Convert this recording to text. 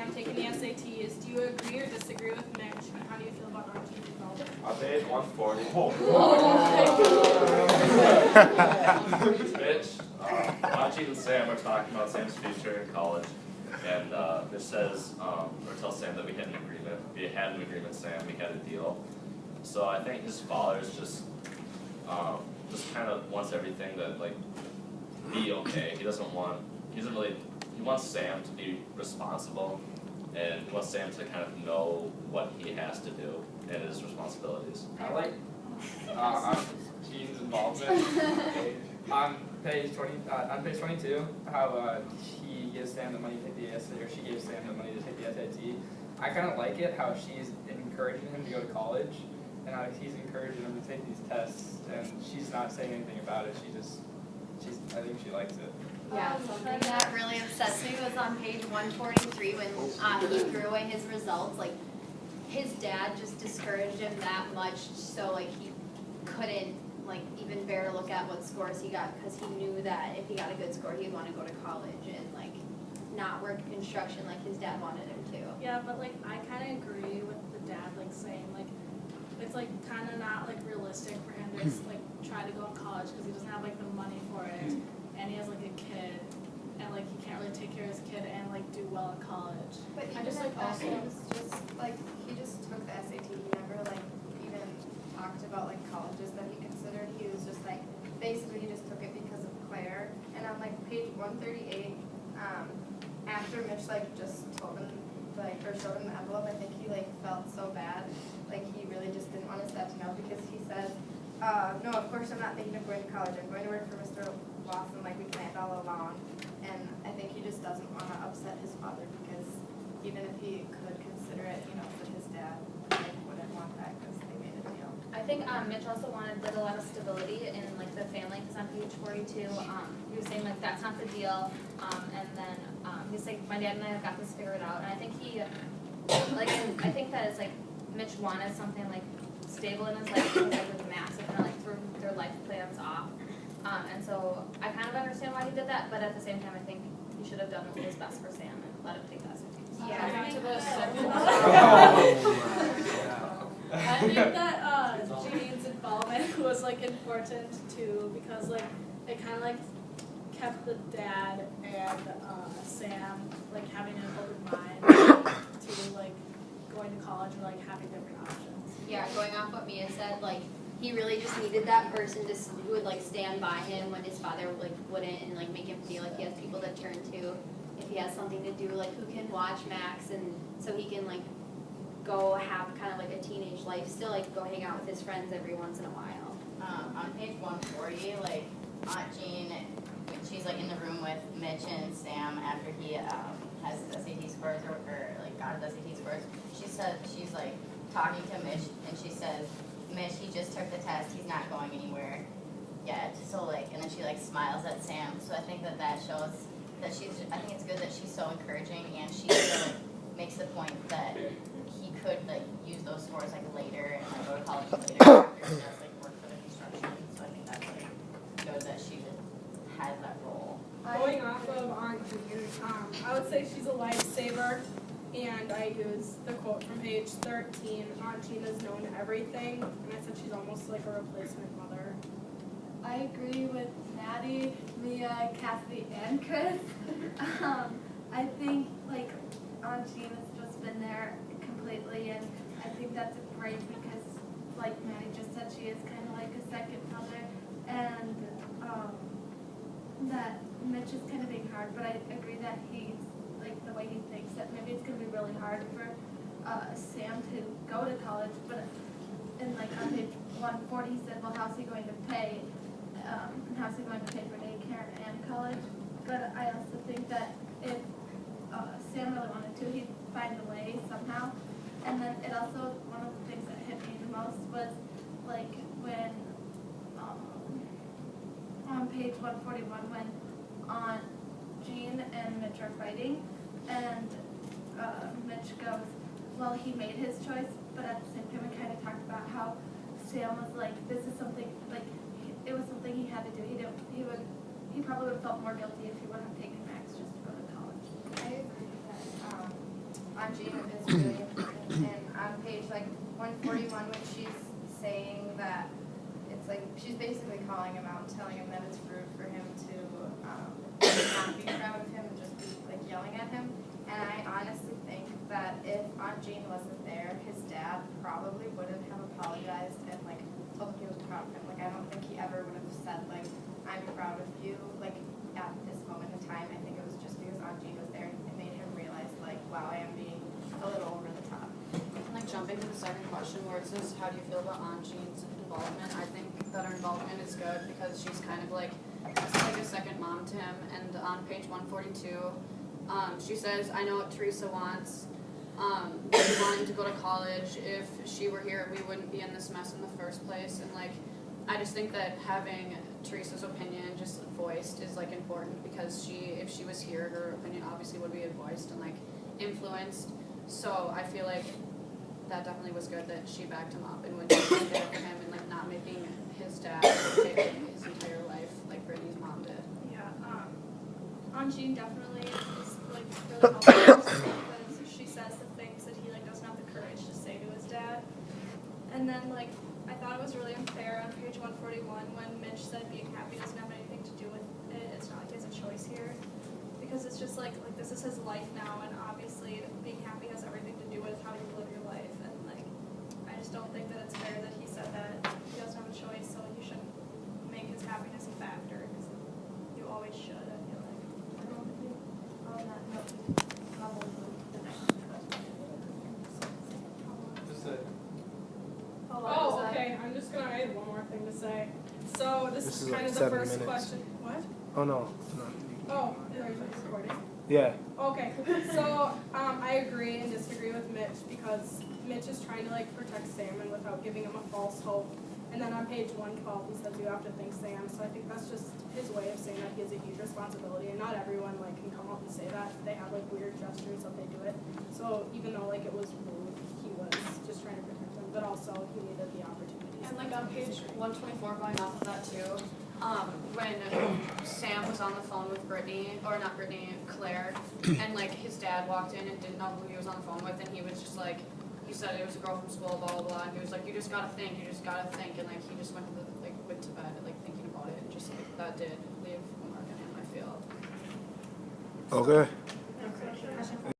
Sam taking the SATs. Do you agree or disagree with Mitch? And how do you feel about Archie's involvement? I paid $140. Mitch, Archie and Sam are talking about Sam's future in college, and Mitch says, or tells Sam that we had an agreement. We had an agreement, Sam. We had a deal. So I think his father is just kind of wants everything to like be okay. He wants Sam to be responsible, and he wants Sam to kind of know what he has to do and his responsibilities. I like Gene's involvement on page 22, how he gives Sam the money to take the SAT, or she gives Sam the money to take the SAT. I kind of like it how she's encouraging him to go to college, and how he's encouraging him to take these tests, and she's not saying anything about it. I think she likes it. Yeah, something that really upsets me was on page 143 when he threw away his results. Like, his dad just discouraged him that much, so like he couldn't like even bear to look at what scores he got, because he knew that if he got a good score, he'd want to go to college and like not work construction like his dad wanted him to. Yeah, but like I kind of agree with the dad, like saying like it's like kind of not like realistic for him to just like try to go to college because he doesn't have like the money for it, and he has like a kid, and like he can't really take care of his kid and like do well in college. But even I just like also it was just like he just took the SAT. He never like even talked about like colleges that he considered. He was just like basically he just took it because of Claire. And on like page 138, after Mitch like just told him like or showed him the envelope, I think he like felt so bad. Like he really just didn't want his dad to know, because he says, no, of course I'm not thinking of going to college. I'm going to work for Mr. Lawson like we planned all along. And I think he just doesn't want to upset his father, because even if he could consider it, you know, but his dad like, wouldn't want that because they made a deal. I think Mitch also wanted a lot of stability in like the family, because on page 42, he was saying like that's not the deal, and then he's like, my dad and I have got this figured out, and I think he like I think that it's like Mitch wanted something like stable in his life, because like with Max, it kind of like threw their life plans off. And so I kind of understand why he did that, but at the same time, I think he should have done what was best for Sam and let him take that SAT. Yeah, to the second. I think that Jane's involvement was like important too, because like it kind of like kept the dad and Sam like having an open mind to like going to college or like having different options. Yeah, going off what Mia said, like he really just needed that person who would like stand by him when his father like wouldn't, and like make him feel like he has people to turn to if he has something to do, like who can watch Max, and so he can like go have kind of like a teenage life, still like go hang out with his friends every once in a while. On page 140, like Aunt Jean, she's like in the room with Mitch and Sam after he has his SAT scores or like got his SAT scores. She's like talking to Mitch, and she says, Mitch, he just took the test, he's not going anywhere yet. So like, and then she like smiles at Sam. So I think that shows that I think it's good that she's so encouraging, and she still like, makes the point that he could like use those scores like later and like go to college later after he does like work for the construction. So I think that's like good that she has that role. Going off of Aunt Jean, I would say she's a lifesaver. And I use the quote from page 13, Aunt Gina's known everything, and I said she's almost like a replacement mother. I agree with Maddie, Mia, Cassidy, and Chris. I think like Aunt Gina's just been there completely, and I think that's great because, like Maddie just said, she is kind of like a second mother, and that Mitch is kind of being hard, but I agree that he's like the way he thinks that maybe it's going to be really hard for Sam to go to college, but in like on page 140 he said, well, how's he going to pay, and how's he going to pay for daycare and college? But I also think that if Sam really wanted to, he'd find a way somehow. And then it also, one of the things that hit me the most was like when on page 141 when Aunt Jean and Mitch are fighting, and Mitch goes, well, he made his choice, but at the same time we kind of talked about how Sam was like, this is something, like, it was something he had to do. He probably would have felt more guilty if he would have taken Max just to go to college. I agree with that. Aunt Jean is really important. And on page like 141, when she's saying that it's like, she's basically calling him out and telling him that it's rude for him to not be proud of him and just be like yelling at him. And I honestly think that if Aunt Jean wasn't there, his dad probably wouldn't have apologized and like told him he was proud of him. Like I don't think he ever would have said like, I'm proud of you, like at this moment in time. I think it was just because Aunt Jean was there and it made him realize like, wow, I am being a little over the top. Like jumping to the second question where it says, how do you feel about Aunt Jean's involvement? I think that her involvement is good because she's kind of like, it's like a second mom to him. And on page 142, she says, I know what Teresa wants. She wanted to go to college. If she were here, we wouldn't be in this mess in the first place. And like, I just think that having Teresa's opinion just voiced is like important because if she was here, her opinion obviously would be voiced and like influenced. So I feel like that definitely was good that she backed him up and would be there for him and like not making his dad take his entire life like Brittany's mom did. Yeah, Aunt Jean definitely is like really helpful because she says the things that he like doesn't have the courage to say to his dad. And then like I thought it was really unfair on page 141 when Mitch said being happy doesn't have anything to do with it. It's not like he has a choice here because it's just like this is his life now, and obviously being happy has everything to do with how you live your life. And like I just don't think that it's fair that he said that he doesn't have a choice, so you shouldn't make his happiness a factor because you always should. I feel like. I don't think on that note, probably the next question. Just a, Oh, okay, I'm just gonna add one more thing to say. So this is kind like of the 7 first minutes. question. What? Oh no. Oh, are you recording? Yeah. Okay, so I agree and disagree with Mitch because Mitch is trying to like protect Sam and without giving him a false hope. And then on page 112 he says you have to thank Sam. So I think that's just his way of saying that he has a huge responsibility, and not everyone like can come out and say that. They have like weird gestures that they do it. So even though like it was rude, he was just trying to protect him, but also he needed the opportunity. And like on page 124, going off of that too, when Sam was on the phone with Brittany, or not Brittany, Claire, and like his dad walked in and didn't know who he was on the phone with, and he was just like, he said it was a girl from school, blah, blah, blah, and he was like, you just gotta think, and like he just went to bed, like thinking about it, and just like, that did leave a mark on him, I feel. Okay. Next question.